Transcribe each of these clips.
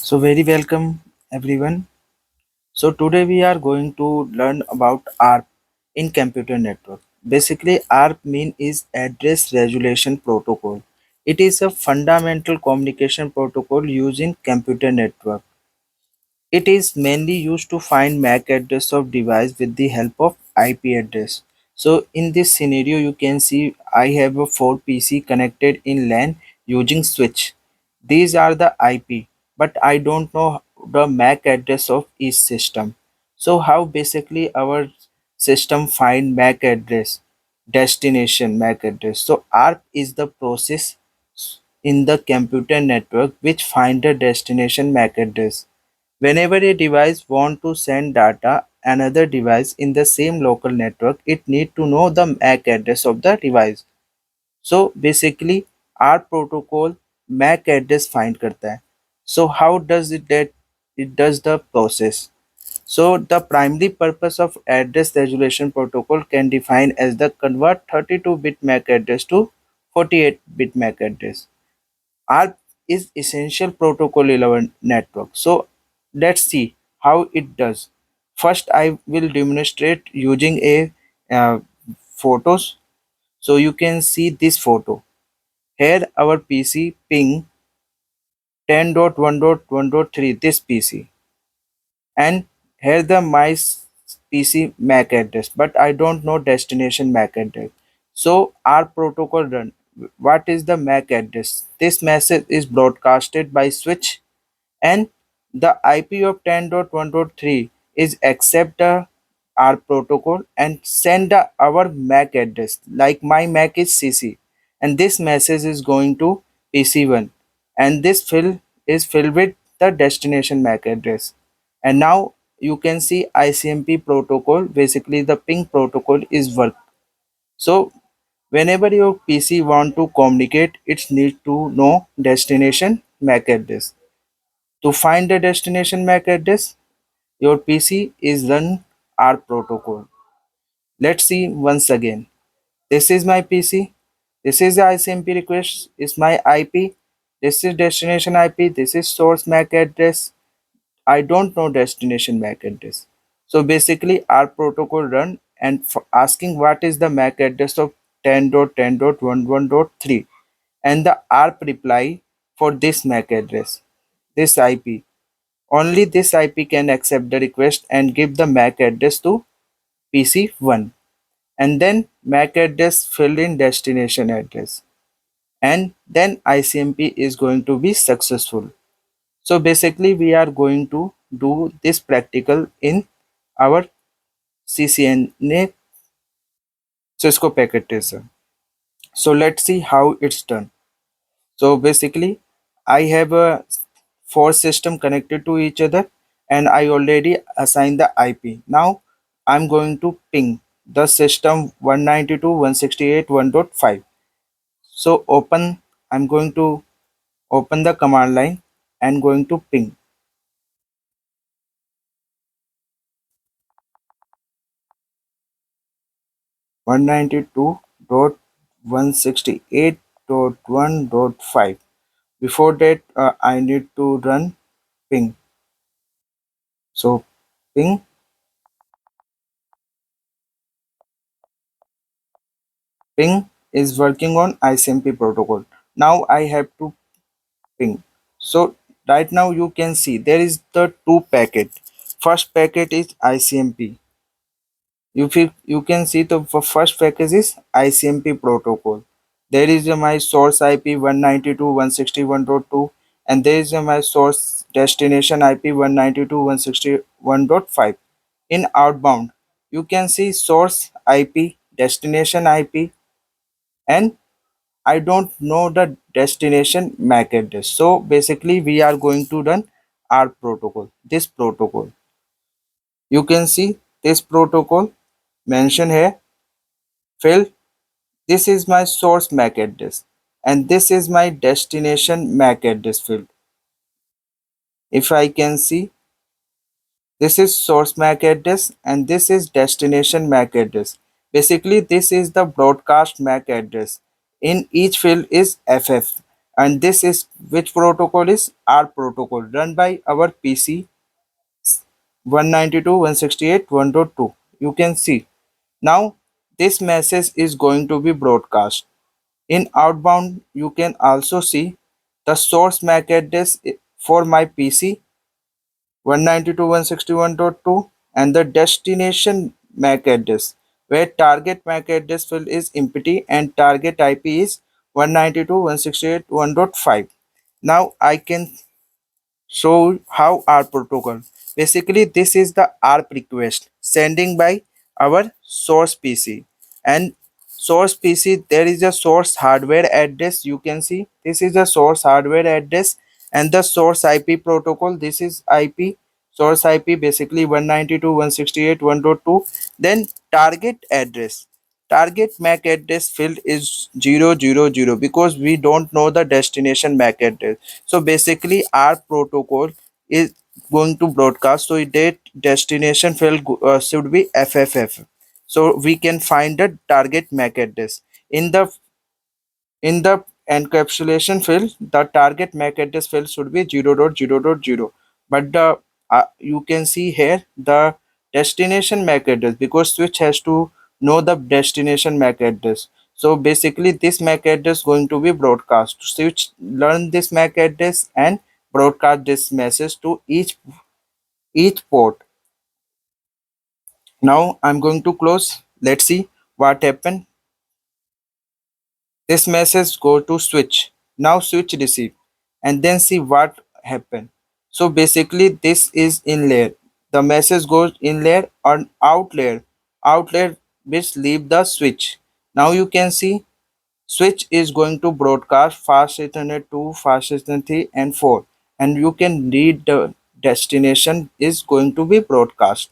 So very welcome everyone. So today we are going to learn about ARP in computer network. Basically ARP mean is address resolution protocol. It is a fundamental communication protocol used in computer network. It is mainly used to find MAC address of device with the help of IP address. So in this scenario you can see I have a 4 PC connected in LAN using switch. These are the IP, but I don't know the MAC address of each system. So how basically our system find MAC address, destination MAC address. So ARP is the process in the computer network which find the destination MAC address. Whenever a device want to send data another device in the same local network, it need to know the MAC address of the device. So basically our protocol MAC address find करता है. So how does it does the process? So the primary purpose of address resolution protocol can define as the convert 32-bit MAC address to 48-bit MAC address. ARP is essential protocol 11 network. So let's see how it does. First, I will demonstrate using a photos. So you can see this photo. Here our PC ping 10.1.1.3 this PC, and here the my PC MAC address, but I don't know destination MAC address. So our protocol run. What is the MAC address? This message is broadcasted by switch, and the IP of 10.1.3 is accept our protocol and send our MAC address. Like my MAC is CC, and this message is going to PC1, and this field is filled with the destination MAC address. And now you can see ICMP protocol. Basically, the ping protocol is work. So whenever your PC want to communicate, it needs to know destination MAC address. To find the destination MAC address, your PC is run our protocol. Let's see once again. This is my PC. This is the ICMP request. Is my IP. This is destination IP. This is source MAC address. I don't know destination MAC address. So basically, our protocol run and asking what is the MAC address of 10.10.11.3, and the ARP reply for this MAC address, this IP. Only this IP can accept the request and give the MAC address to PC1, and then MAC address filled in destination address, and then ICMP is going to be successful. So basically we are going to do this practical in our CCNA Cisco Packet Tracer. So let's see how it's done. So basically I have a four system connected to each other, and I already assigned the IP. Now I'm going to ping the system 192.168.1.5. So I'm going to open the command line and going to ping 192.168.1.5. Before that, I need to run ping. So ping ping is working on ICMP protocol. Now I have to ping. So right now you can see there is the two packet. First packet is ICMP. You can see the first package is ICMP protocol. There is my source IP 192.161.2, and there is my source destination IP 192.161.5. In outbound, you can see source IP, destination IP, and I don't know the destination MAC address. So basically we are going to run our protocol, this protocol. You can see this protocol mentioned here. Fill. This is my source MAC address, and this is my destination MAC address field. If I can see, this is source MAC address and this is destination MAC address. Basically, this is the broadcast MAC address. In each field is FF. and this is which protocol is ARP protocol run by our PC 192.168.1.2. You can see now this message is going to be broadcast. In outbound, you can also see the source MAC address for my PC 192.161.2 and the destination MAC address where target MAC address field is empty and target IP is 192.168.1.5. Now I can show how our protocol. Basically, this is the ARP request sending by our source PC and source PC. There is a source hardware address. You can see this is a source hardware address and the source IP protocol. This is IP source IP basically 192.168.1.2. Then target address. Target MAC address field is 000 because we don't know the destination MAC address. So basically our protocol is going to broadcast, so that destination field should be FFF, so we can find the target MAC address in the encapsulation field. The target MAC address field should be 0.0.0, but the you can see here the destination MAC address, because switch has to know the destination MAC address. So basically this MAC address going to be broadcast. Switch learn this MAC address and broadcast this message to each port. Now I'm going to close. Let's see what happened. This message go to switch. Now switch receive and then see what happened. So basically this is in layer. The message goes in layer or out layer. Out layer which leave the switch. Now you can see switch is going to broadcast fast ethernet 2, fast ethernet 3 and 4, and you can read the destination is going to be broadcast.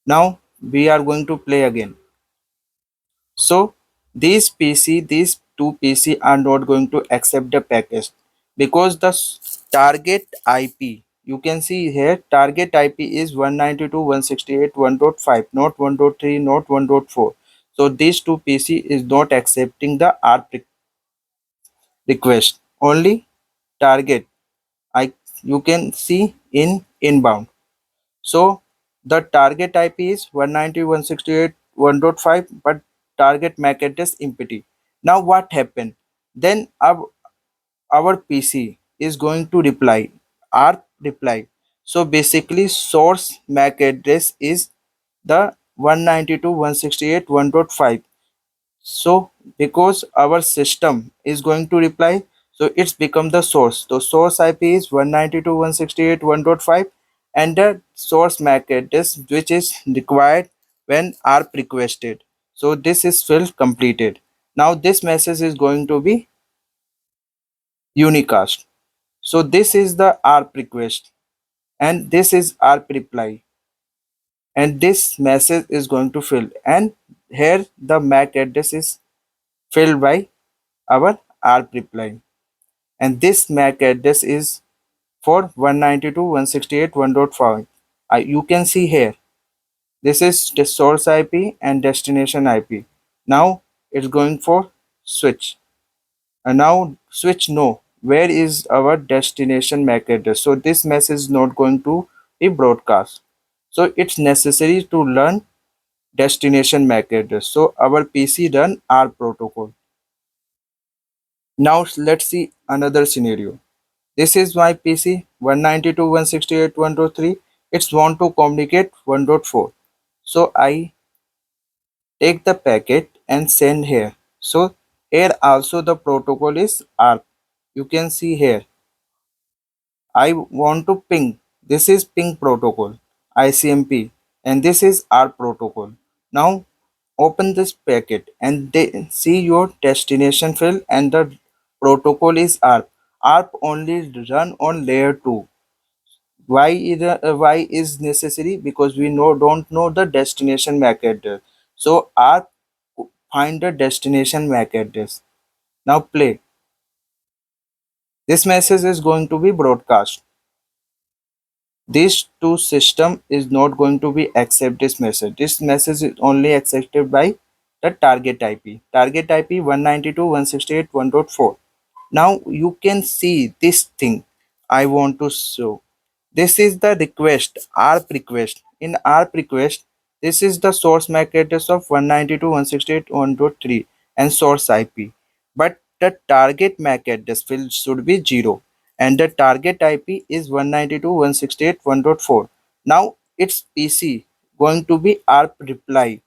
Now we are going to play again. So these two PC are not going to accept the package because the target IP, you can see here target IP is 192.168.1.5, not 1.3, not 1.4. So these two PC is not accepting the ARP request. Only target I you can see in inbound. So the target IP is 190.168.1.5, but target MAC address empty. Now what happened? Then our PC is going to reply ARP reply. So basically source MAC address is the 192.168.1.5. So because our system is going to reply, so it's become the source. So source IP is 192.168.1.5 and the source MAC address which is required when ARP requested. So this is field completed. Now this message is going to be unicast. So this is the ARP request and this is ARP reply, and this message is going to fill, and here the MAC address is filled by our ARP reply, and this MAC address is for 192.168.1.5. You can see here this is the source IP and destination IP. Now it's going for switch, and now switch no where is our destination MAC address. So this message is not going to be broadcast. So it's necessary to learn destination MAC address. So our PC run ARP protocol. Now let's see another scenario. This is my PC 192.168.1.3. It's want to communicate 1.4. So I take the packet and send here. So here also the protocol is ARP. You can see here. I want to ping. This is ping protocol, ICMP, and this is ARP protocol. Now open this packet and they see your destination field and the protocol is ARP. ARP only run on layer 2. Why is necessary? Because we don't know the destination MAC address. So ARP find the destination MAC address. Now play. This message is going to be broadcast. These two system is not going to be accept this message. This message is only accepted by the target IP. Target IP 192.168.1.4. Now you can see this thing I want to show. This is the request, ARP request. In ARP request, this is the source MAC address of 192.168.1.3 and source IP. But the target MAC address field should be 0 and the target IP is 192.168.1.4. Now it's PC going to be ARP reply.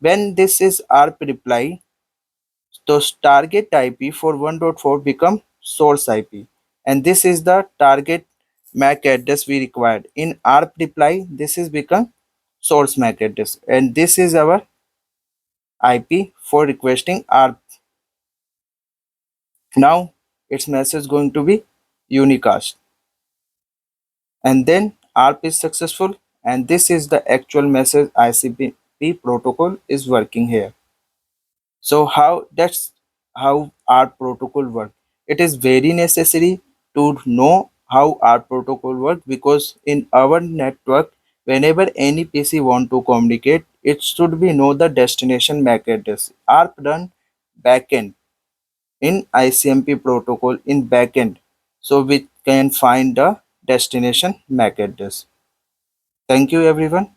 When this is ARP reply, so target IP for 1.4 become source IP, and this is the target MAC address we required. In ARP reply, this is become source MAC address, and this is our IP for requesting ARP. Now its message going to be unicast, and then ARP is successful, and this is the actual message ICP protocol is working here. So that's how our protocol work. It is very necessary to know how our protocol work, because in our network, whenever any PC want to communicate, it should be know the destination MAC address. ARP run backend in ICMP protocol in backend, so we can find the destination MAC address. Thank you everyone.